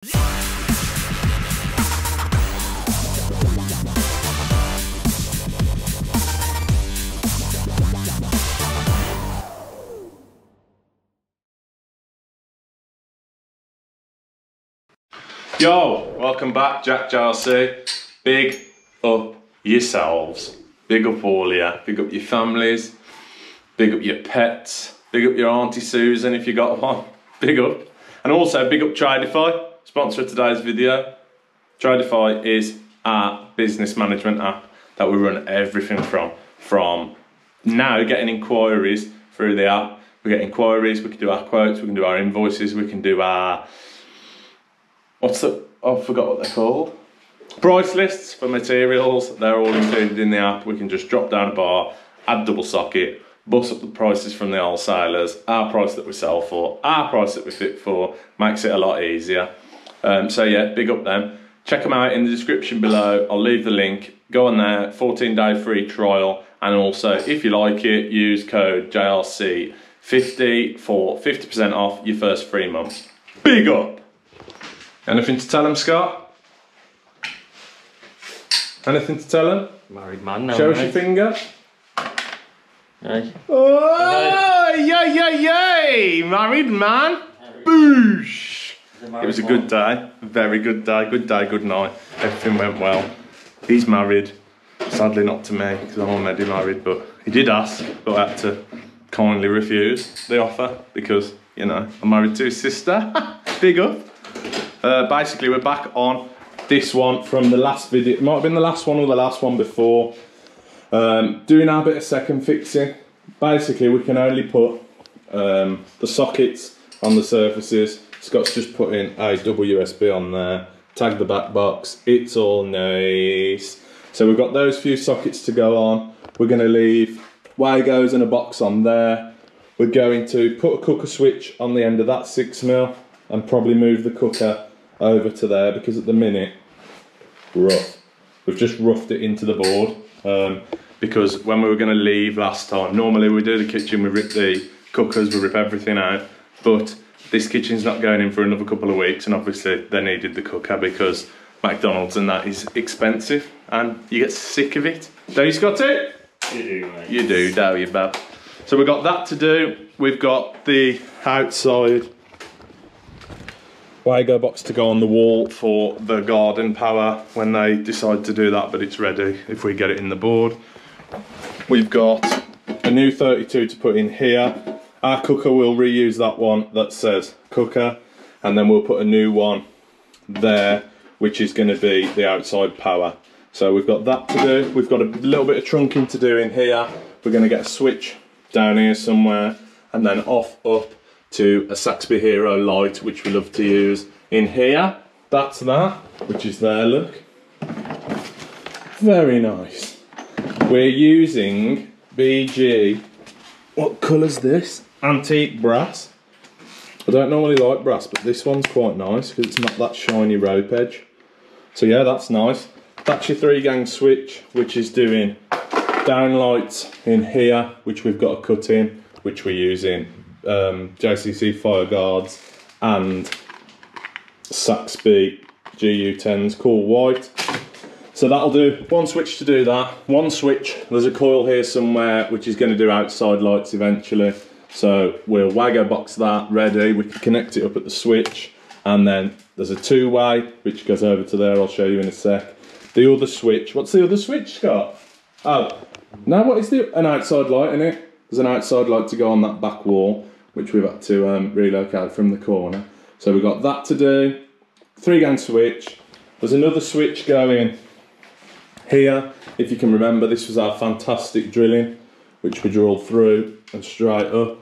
Yo, welcome back, Jack JCC. Big up yourselves. Big up all of you. Big up your families. Big up your pets. Big up your Auntie Susan if you got one. Big up. And also big up Tradify, sponsor of today's video. Tradify is our business management app that we run everything from. From now getting inquiries through the app. We get inquiries, we can do our quotes, we can do our invoices, we can do our... I forgot what they're called. Price lists for materials, they're all included in the app. We can just drop down a bar, add double socket, bust up the prices from the wholesalers, our price that we sell for, our price that we fit for, makes it a lot easier. So yeah, big up them. Check them out in the description below. I'll leave the link. Go on there, 14-day free trial. And also, if you like it, use code JLC50 for 50% off your first 3 months. Big up! Anything to tell him, Scott? Anything to tell him? Married man now. Show us your finger. Aye. Oh, yay, yay, yay! Married man. Boosh! It was a good day. Very good day. Good day, good night. Everything went well. He's married. Sadly not to me, because I'm already married, but he did ask, but I had to kindly refuse the offer, because, you know, I'm married to his sister. Big up. Basically, we're back on this one from the last video. It might have been the last one or the last one before. Doing our bit of second fixing. Basically, we can only put the sockets on the surfaces. Scott's just put in a double USB on there. Tag the back box. It's all nice. So we've got those few sockets to go on. We're going to leave Wagos and a box on there. We're going to put a cooker switch on the end of that 6mm and probably move the cooker over to there, because at the minute, rough. We've just roughed it into the board, because when we were going to leave last time, normally we do the kitchen, we rip the cookers, we rip everything out, but this kitchen's not going in for another couple of weeks, and obviously they needed the cooker because McDonald's and that is expensive, and you get sick of it. Don't you, Scotty? You do, mate. You do, don't you, Bab? So we've got that to do. We've got the outside Wago box to go on the wall for the garden power when they decide to do that, but it's ready if we get it in the board. We've got a new 32 to put in here. Our cooker, will reuse that one that says cooker, and then we'll put a new one there, which is going to be the outside power. So we've got that to do. We've got a little bit of trunking to do in here. We're going to get a switch down here somewhere, and then off up to a Saxby Hero light, which we love to use in here. That's that, which is there, look. Very nice. We're using BG, what colour's this? Antique brass. I don't normally like brass, but this one's quite nice because it's not that shiny rope edge. So yeah, that's nice. That's your 3-gang switch, which is doing downlights in here, which we've got to cut in, which we're using JCC Fireguards and Saxby GU10s, cool white. So that'll do one switch to do that. One switch, there's a coil here somewhere which is going to do outside lights eventually. So we'll Wago box that ready. We can connect it up at the switch, and then there's a 2-way which goes over to there. I'll show you in a sec. The other switch, what's the other switch, Scott? Oh, no, what is an outside light in it? There's an outside light to go on that back wall, which we've had to relocate from the corner. So we've got that to do. 3-gang switch. There's another switch going here. If you can remember, this was our fantastic drilling, which we drilled through and straight up.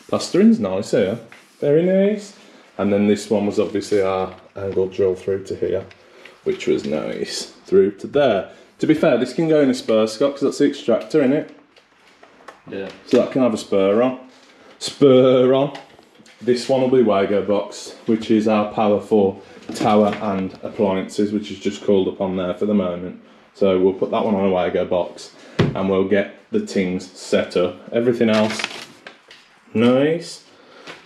Plastering's nice here, very nice. And then this one was obviously our angle drill through to here, which was nice, through to there. To be fair, this can go in a spur, Scott, because that's the extractor in it. Yeah. So that can have a spur on. Spur on. This one will be Wago box, which is our power for tower and appliances, which is just called up on there for the moment. So we'll put that one on a Wago box and we'll get the tings set up. Everything else, nice.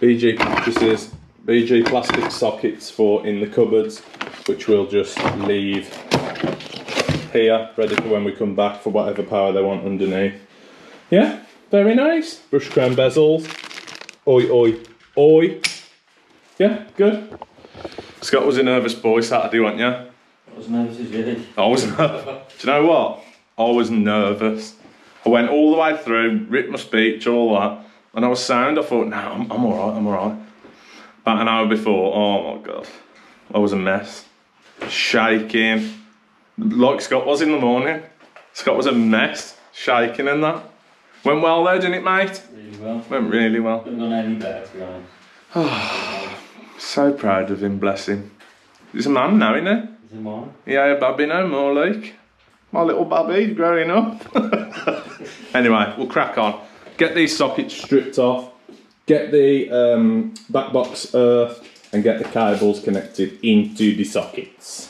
BG purchases, BG plastic sockets for in the cupboards, which we'll just leave here, ready for when we come back for whatever power they want underneath. Yeah, very nice. Brush chrome bezels. Oi, oi, oi. Yeah, good. Scott was a nervous boy Saturday, wasn't you? I was nervous as you. I was nervous. Do you know what? I was nervous. I went all the way through, ripped my speech, all that, and I was sound. I thought, no, I'm alright, I'm alright. About an hour before, oh my god, I was a mess. Shaking. Like Scott was in the morning. Scott was a mess, shaking and that. Went well though, didn't it, mate? Really well. Went really well. Couldn't gone any better, to be honest. Oh, so proud of him, bless him. He's a man now, isn't he? Is it mine? Yeah, Babby no more, like. My little Babby growing up. Anyway, we'll crack on. Get these sockets stripped off. Get the back box earthed and get the cables connected into the sockets.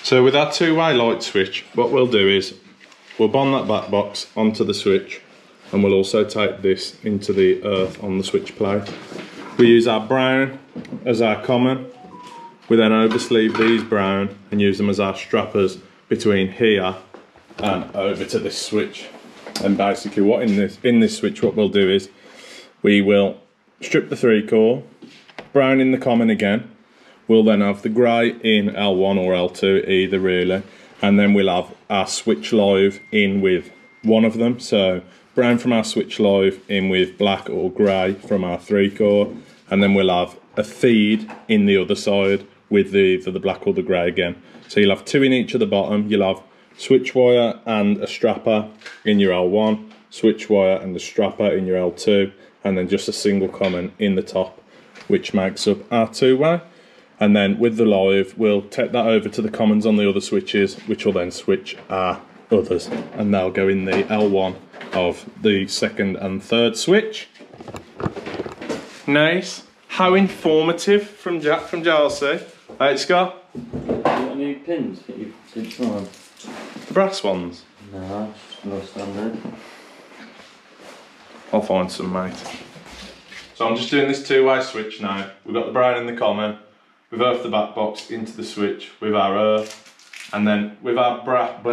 So with our two-way light switch, what we'll do is we'll bond that back box onto the switch, and we'll also take this into the earth on the switch plate. We use our brown as our common. We then oversleeve these brown and use them as our strappers between here and over to this switch. And basically what in this switch, what we'll do is we will strip the 3-core, brown in the common again. We'll then have the grey in L1 or L2, either really, and then we'll have our switch live in with one of them. So brown from our switch live in with black or grey from our 3-core, and then we'll have a feed in the other side with either the black or the grey again. So you'll have 2 in each of the bottom. You'll have switch wire and a strapper in your L1, switch wire and a strapper in your L2, and then just a single common in the top, which makes up our two-way. And then with the live, we'll take that over to the commons on the other switches, which will then switch our others, and they'll go in the L1 of the second and third switch. Nice. How informative from Jack from JCC. Right, Scott? You got any pins that you've pinched on? The brass ones? No, just no standard. I'll find some, mate. So I'm just doing this two-way switch now. We've got the brown in the common. We've earthed the back box into the switch with our earth, and then with our black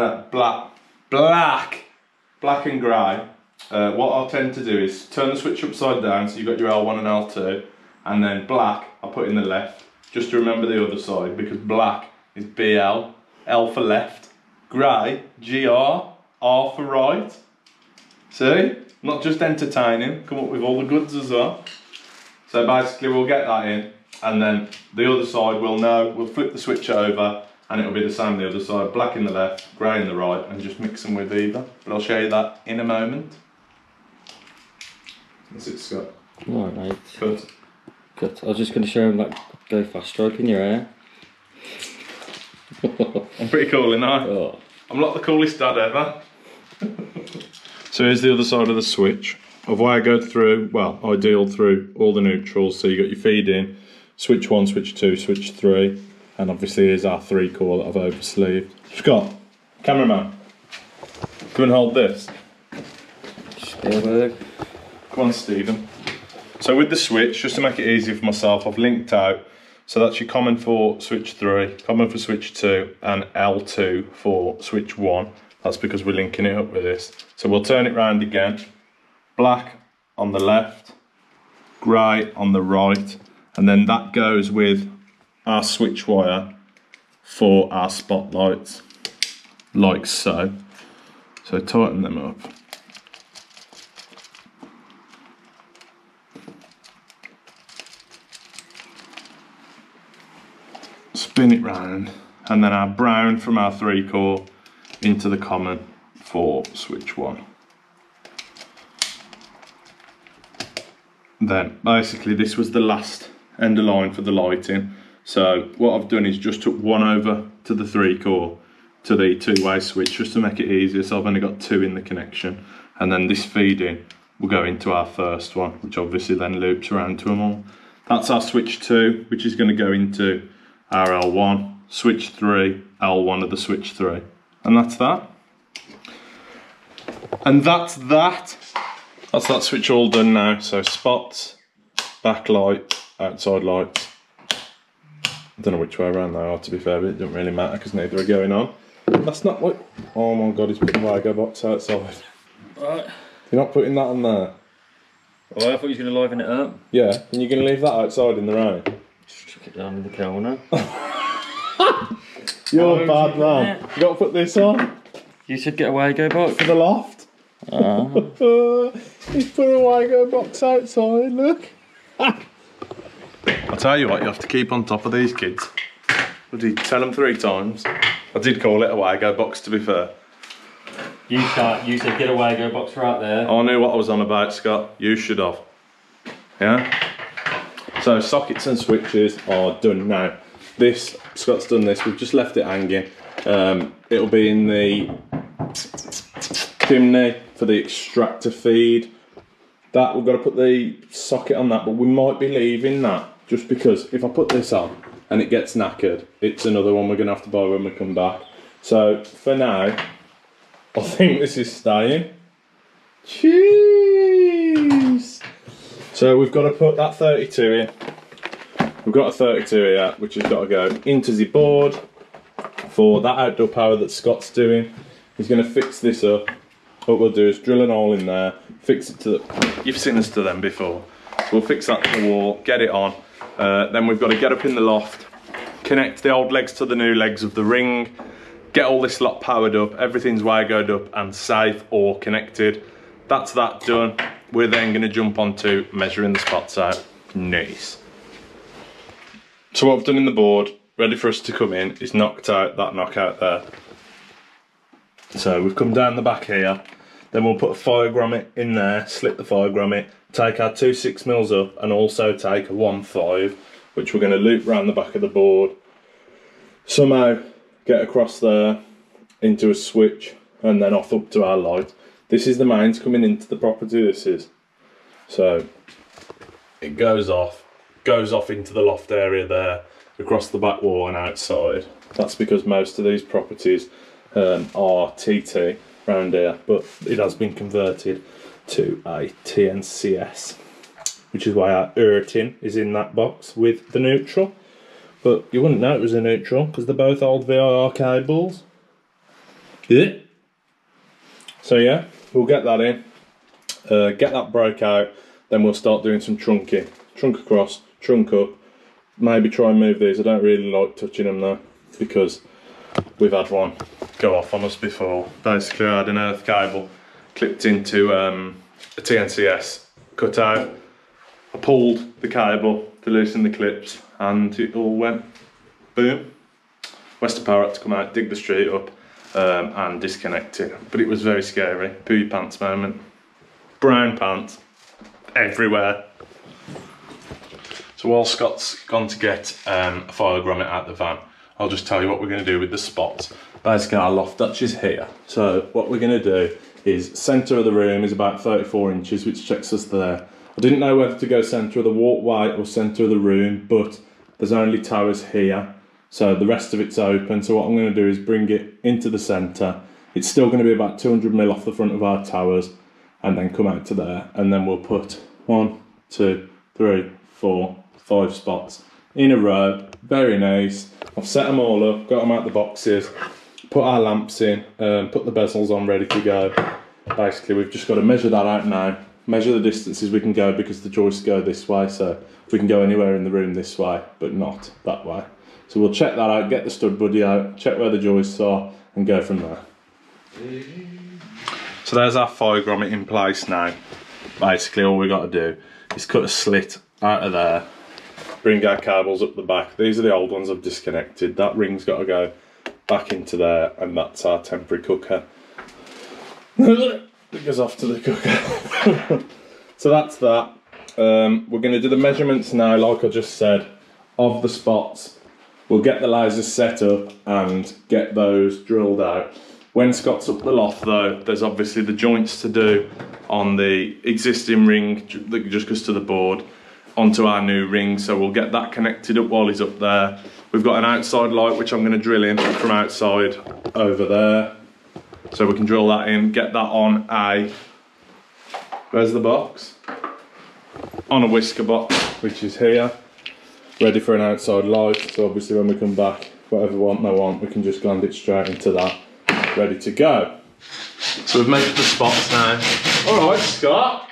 and grey, what I'll tend to do is turn the switch upside down, so you've got your L1 and L2, and then black I'll put in the left, just to remember the other side, because black is BL, L for left, grey, GR, R for right. See? Not just entertaining, come up with all the goods as well. So basically we'll get that in, and then the other side we'll flip the switch over, and it'll be the same the other side, black in the left, grey in the right, and just mix them with either. But I'll show you that in a moment. That's it, Scott. Alright, mate. Cut. Cut. I was just going to show him, like, go fast stroke in your hair. I'm pretty cool, ain't I? Oh. I'm not the coolest dad ever. So here's the other side of the switch. Of where I go through, well, I deal through all the neutrals. So you got your feed in, switch 1, switch 2, switch 3, and obviously here's our 3-core that I've oversleeved. Scott, cameraman, come and hold this. Spielberg. Come on, Stephen. So with the switch, just to make it easier for myself, I've linked out. So that's your common for switch 3, common for switch 2, and L2 for switch 1. That's because we're linking it up with this. So we'll turn it round again. Black on the left, grey on the right, and then that goes with our switch wire for our spotlights, like so. So tighten them up. Spin it round, and then our brown from our 3-core into the common for switch 1. Then basically this was the last end of line for the lighting. So what I've done is just took one over to the 3-core to the 2-way switch just to make it easier. So I've only got 2 in the connection, and then this feed-in will go into our first one, which obviously then loops around to them all. That's our switch 2, which is going to go into our L1, switch 3, L1 of the switch 3, and that's that. And that's that. That's that switch all done now. So spots, backlight, outside lights. I don't know which way around they are, to be fair, but it doesn't really matter because neither are going on. That's not what. Oh my god, he's putting the Wago box outside. Right. You're not putting that on there. Oh, I thought you was going to liven it up. Yeah, and you're going to leave that outside in the rain? Just chuck it down in the corner. You're a bad man. You got to put this on. You should get a Wago box. For the loft. He's put a Wago box outside, look. I'll tell you what, you have to keep on top of these kids. Would you tell them 3 times? I did call it a Wago box, to be fair. You said get a Wago box right there. I knew what I was on about, Scott. You should have. Yeah? So sockets and switches are done now. This, Scott's done this, we've just left it hanging. It'll be in the chimney for the extractor feed. That, we've got to put the socket on that, but we might be leaving that just because if I put this on and it gets knackered, it's another one we're going to have to buy when we come back. So for now, I think this is staying. Jeez! So we've got to put that 32 in. We've got a 32 here, which has got to go into the board for that outdoor power that Scott's doing. He's going to fix this up. What we'll do is drill an hole in there, fix it to the... You've seen us do them before. So we'll fix that to the wall, get it on. Then we've got to get up in the loft, connect the old legs to the new legs of the ring, get all this lot powered up, everything's Wagoed up and safe or connected. That's that done. We're then going to jump on to measuring the spots out. Nice. So what I've done in the board, ready for us to come in, is knocked out that knockout there. So we've come down the back here, then we'll put a fire grommet in there, slip the fire grommet, take our 2 6mm up and also take a 1.5, which we're going to loop around the back of the board, somehow get across there into a switch and then off up to our light. This is the mains coming into the property, this is. So it goes off into the loft area there, across the back wall and outside. That's because most of these properties are TT round here, but it has been converted to a TNCS, which is why our earthing is in that box with the neutral. But you wouldn't know it was a neutral because they're both old VIR cables. Yeah. So yeah, we'll get that in, get that broke out, then we'll start doing some trunking. Trunk across, trunk up, maybe try and move these. I don't really like touching them though, because we've had one go off on us before. Basically I had an earth cable clipped into a TNCS cutout. I pulled the cable to loosen the clips and it all went boom. Western Power had to come out, dig the street up and disconnect it. But it was very scary. Poo your pants moment. Brown pants everywhere. So while Scott's gone to get a fire grommet out the van, I'll just tell you what we're going to do with the spots. Basically our loft Dutch is here. So what we're going to do is centre of the room is about 34 inches, which checks us there. I didn't know whether to go centre of the walkway or centre of the room, but there's only towers here. So the rest of it's open. So what I'm going to do is bring it into the centre. It's still going to be about 200mm off the front of our towers and then come out to there. And then we'll put 1, 2, 3, 4, 5 spots in a row. Very nice. I've set them all up, got them out the boxes, put our lamps in, put the bezels on ready to go. Basically we've just got to measure that out now measure the distances we can go because the joists go this way, so we can go anywhere in the room this way, but not that way. So we'll check that out, get the stud buddy out, check where the joists are, and go from there. So there's our fire grommet in place now. Basically all we got to do is cut a slit out of there, bring our cables up the back. These are the old ones I've disconnected. That ring's got to go back into there, and that's our temporary cooker. It goes off to the cooker. So that's that. We're going to do the measurements now, like I just said, of the spots. We'll get the lasers set up and get those drilled out. When Scott's up the loft though, there's obviously the joints to do on the existing ring that just goes to the board onto our new ring, so we'll get that connected up while he's up there. We've got an outside light which I'm going to drill in from outside over there, so we can drill that in, get that on a, where's the box? On a whisker box, which is here, ready for an outside light. So obviously when we come back, whatever one they want, we can just land it straight into that, ready to go. So we've measured the spots now. Alright, Scott.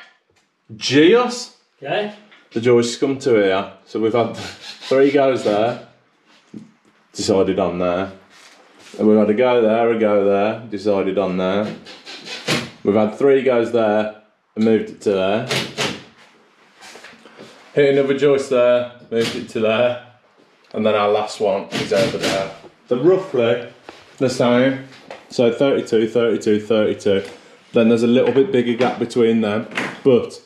Geos. Okay. The joists come to here. So we've had 3 goes there, decided on there. And we've had a go there, decided on there. We've had 3 goes there and moved it to there. Hit another joist there, moved it to there. And then our last one is over there. They're roughly the same. So 32, 32, 32. Then there's a little bit bigger gap between them. But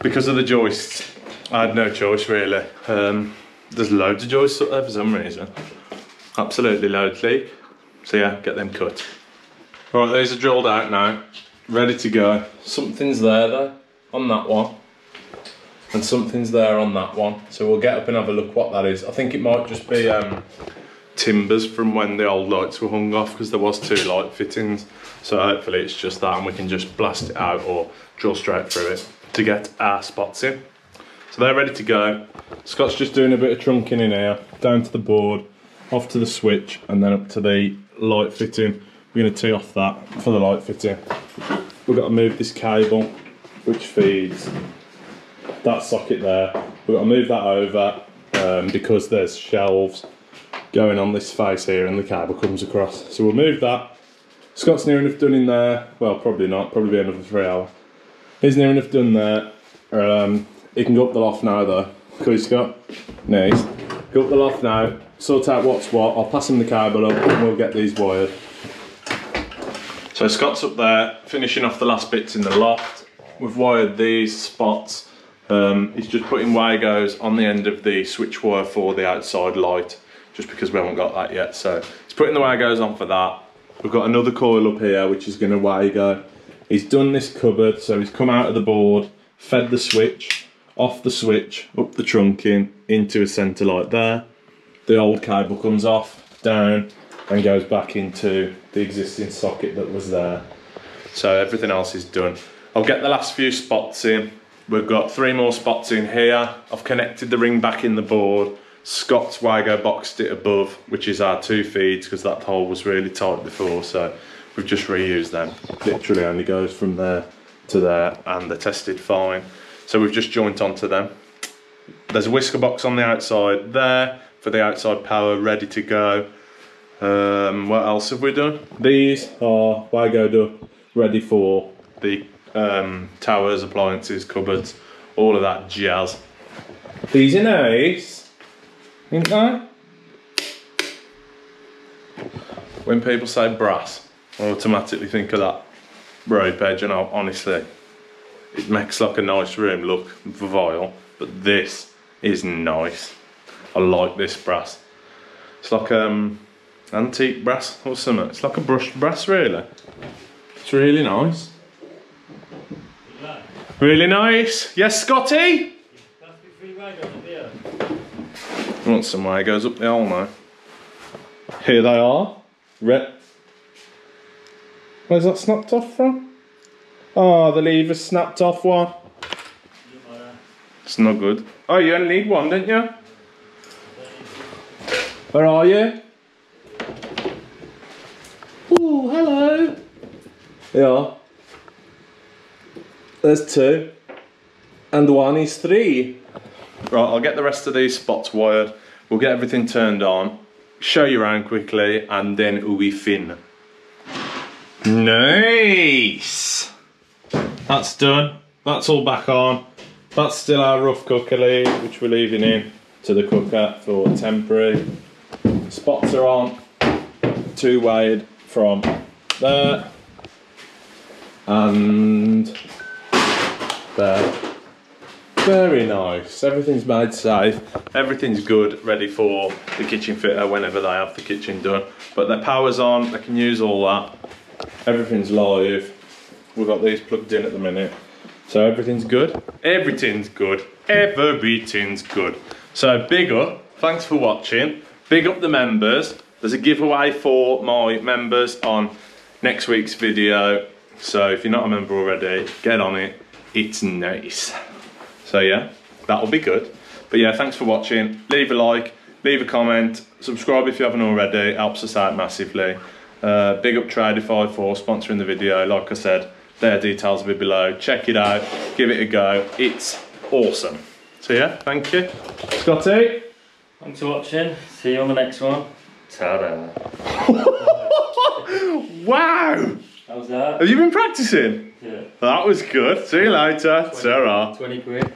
because of the joists, I had no choice really. There's loads of joists up there for some reason. Absolutely loads, Lee. So yeah, get them cut. Right, these are drilled out now, ready to go. Something's there though, on that one. And something's there on that one. So we'll get up and have a look what that is. I think it might just be timbers from when the old lights were hung off, because there was 2 light fittings. So hopefully it's just that, and we can just blast it out or drill straight through it to get our spots in. So they're ready to go. Scott's just doing a bit of trunking in here, down to the board, off to the switch, and then up to the light fitting. We're going to tee off that for the light fitting. We've got to move this cable, which feeds that socket there. We've got to move that over because there's shelves going on this face here and the cable comes across. So we'll move that. Scott's near enough done in there. Well, probably not, probably be another 3 hours. He's near enough done there. He can go up the loft now though. Cool, Scott? Nice. Go up the loft now, sort out what's what. I'll pass him the cable up and we'll get these wired. So Scott's up there, finishing off the last bits in the loft. We've wired these spots. He's just putting Wagos on the end of the switch wire for the outside light, just because we haven't got that yet. So he's putting the Wagos on for that. We've got another coil up here which is going to Wago. He's done this cupboard, so he's come out of the board, fed the switch, off the switch, up the trunking, into a centre light there. The old cable comes off, down, and goes back into the existing socket that was there. So everything else is done. I'll get the last few spots in. We've got 3 more spots in here. I've connected the ring back in the board. Scott's Wago boxed it above, which is our 2 feeds, because that hole was really tight before, so we've just reused them. Literally only goes from there to there, and they're tested fine. So we've just joined onto them. There's a whisker box on the outside there for the outside power, ready to go. What else have we done? These are Wagoed up, ready for the towers, appliances, cupboards, all of that jazz. These are nice, ain't they? When people say brass, I automatically think of that road edge, and honestly, it makes like a nice room look vile, but this is nice. I like this brass. It's like antique brass or something. It's like a brushed brass really. It's really nice. Really nice. Yes, Scotty? I want some Wagos up the hole now. Here they are. Where's that snapped off from? Oh, the lever's snapped off one. It's not good. Oh, you only need one, didn't you? Where are you? Oh, hello. Yeah. There's 2. And 1 is 3. Right, I'll get the rest of these spots wired. We'll get everything turned on, show you around quickly, and then we fin. Nice! That's done. That's all back on. That's still our rough cooker lead, which we're leaving in to the cooker for temporary. Spots are on. 2 wired from there. And there. Very nice. Everything's made safe. Everything's good, ready for the kitchen fitter whenever they have the kitchen done. But their power's on, they can use all that. Everything's live. We've got these plugged in at the minute. So everything's good. Everything's good. Everything's good. So big up. Thanks for watching. Big up the members. There's a giveaway for my members on next week's video. So if you're not a member already, get on it. It's nice. So yeah, that'll be good. But yeah, thanks for watching. Leave a like, leave a comment, subscribe if you haven't already, it helps us out massively. Big up Tradify for sponsoring the video. Like I said, their details will be below. Check it out, give it a go. It's awesome. So yeah, thank you. Scotty? Thanks for watching. See you on the next one. Ta-da. Wow! How's that? Have you been practicing? Yeah. That was good. See you later. Ta-ra. 20 quid.